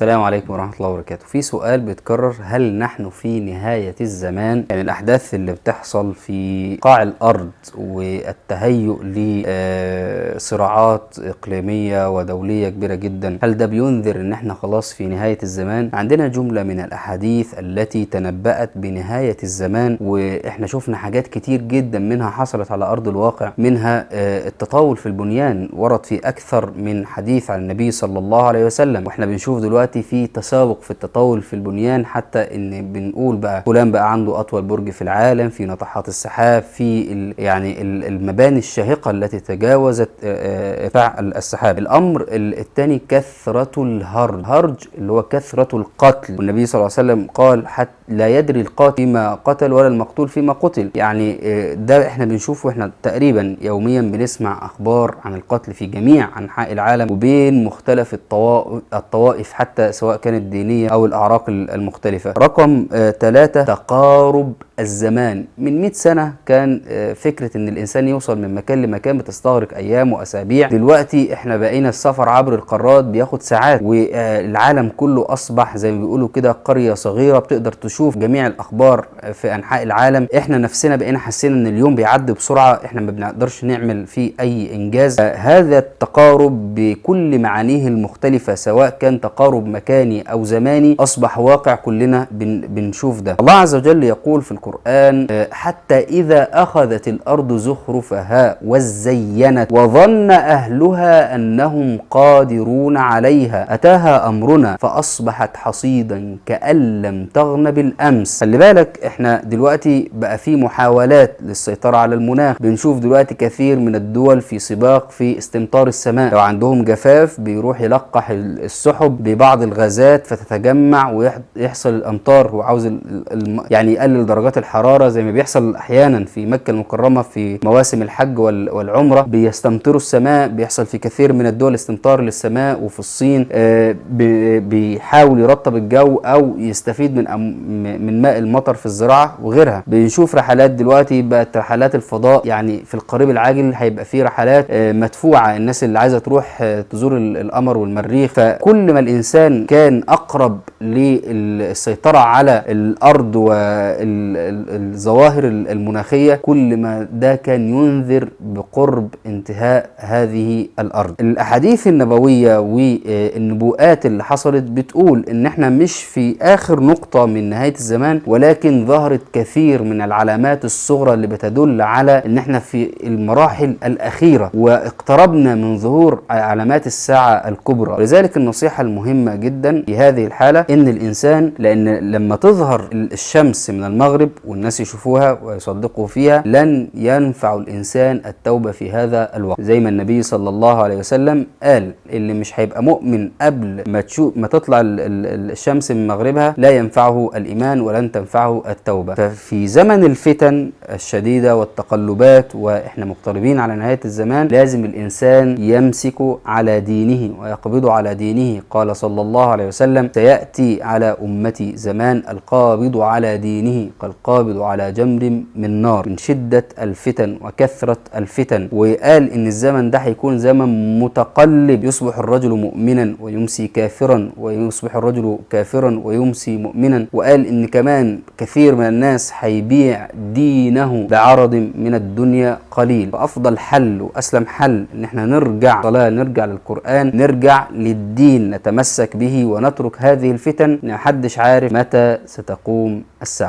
السلام عليكم ورحمة الله وبركاته. في سؤال بيتكرر: هل نحن في نهاية الزمان؟ يعني الأحداث اللي بتحصل في قاع الأرض والتهيؤ لصراعات إقليمية ودولية كبيرة جدا، هل ده بينذر إن احنا خلاص في نهاية الزمان؟ عندنا جملة من الأحاديث التي تنبأت بنهاية الزمان، وإحنا شفنا حاجات كتير جدا منها حصلت على أرض الواقع. منها التطاول في البنيان، ورد في أكثر من حديث عن النبي صلى الله عليه وسلم، وإحنا بنشوف دلوقتي في تسابق في التطاول في البنيان، حتى ان بنقول بقى فلان بقى عنده اطول برج في العالم، في ناطحات السحاب، في المباني الشاهقه التي تجاوزت السحاب. الامر الثاني كثره الهرج اللي هو كثره القتل، والنبي صلى الله عليه وسلم قال: حتى لا يدري القاتل فيما قتل ولا المقتول فيما قتل. يعني ده احنا بنشوفه، احنا تقريبا يوميا بنسمع اخبار عن القتل في جميع انحاء العالم وبين مختلف الطوائف، حتى سواء كانت دينية أو الأعراق المختلفة. رقم 3 تقارب الزمان. من 100 سنة كان فكرة إن الإنسان يوصل من مكان لمكان بتستغرق أيام وأسابيع. دلوقتي إحنا بقينا السفر عبر القارات بياخد ساعات، والعالم كله أصبح زي ما بيقولوا كده قرية صغيرة بتقدر تشوف جميع الأخبار في أنحاء العالم. إحنا نفسنا بقينا حاسين إن اليوم بيعدي بسرعة، إحنا ما بنقدرش نعمل فيه أي إنجاز. هذا التقارب بكل معانيه المختلفة، سواء كان تقارب مكاني أو زماني، أصبح واقع كلنا بنشوف ده. الله عز وجل يقول في القرآن: حتى إذا أخذت الأرض زخرفها وزينت وظن أهلها أنهم قادرون عليها أتاها أمرنا فأصبحت حصيدا كأن لم تغن بالأمس. خلي بالك، احنا دلوقتي بقى في محاولات للسيطرة على المناخ. بنشوف دلوقتي كثير من الدول في سباق في استمطار السماء. لو عندهم جفاف بيروح يلقح السحب ببعض الغازات فتتجمع ويحصل الامطار. هو عاوز يعني يقلل درجات الحراره، زي ما بيحصل احيانا في مكه المكرمه في مواسم الحج والعمره، بيستمطروا السماء. بيحصل في كثير من الدول استمطار للسماء، وفي الصين بيحاول يرطب الجو او يستفيد من ماء المطر في الزراعه وغيرها. بنشوف رحلات دلوقتي بقت رحلات الفضاء، يعني في القريب العاجل هيبقى في رحلات مدفوعه، الناس اللي عايزه تروح تزور القمر والمريخ. فكل ما الإنسان كان أقرب للسيطرة على الأرض والظواهر المناخية، كل ما ده كان ينذر بقرب انتهاء هذه الأرض. الأحاديث النبوية والنبوءات اللي حصلت بتقول إن احنا مش في آخر نقطة من نهاية الزمان، ولكن ظهرت كثير من العلامات الصغرى اللي بتدل على إن احنا في المراحل الأخيرة واقتربنا من ظهور علامات الساعة الكبرى. ولذلك النصيحة المهمة جدا في هذه الحالة ان الانسان، لان لما تظهر الشمس من المغرب والناس يشوفوها ويصدقوا فيها، لن ينفع الانسان التوبة في هذا الوقت. زي ما النبي صلى الله عليه وسلم قال: اللي مش هيبقى مؤمن قبل ما تطلع الشمس من مغربها لا ينفعه الايمان ولن تنفعه التوبة. ففي زمن الفتن الشديدة والتقلبات، واحنا مقتربين على نهاية الزمان، لازم الانسان يمسك على دينه ويقبض على دينه. قال صلى الله عليه وسلم: سيأتي على أمتي زمان القابض على دينه كالقابض على جمر من نار، من شدة الفتن وكثرة الفتن. وقال إن الزمن ده هيكون زمن متقلب، يصبح الرجل مؤمنا ويمسي كافرا، ويصبح الرجل كافرا ويمسي مؤمنا. وقال إن كمان كثير من الناس هيبيع دينه بعرض من الدنيا قليل. فأفضل حل وأسلم حل إن احنا نرجع للقرآن، نرجع للدين، نتمسك به ونترك هذه الفتن. محدش عارف متى ستقوم الساعة.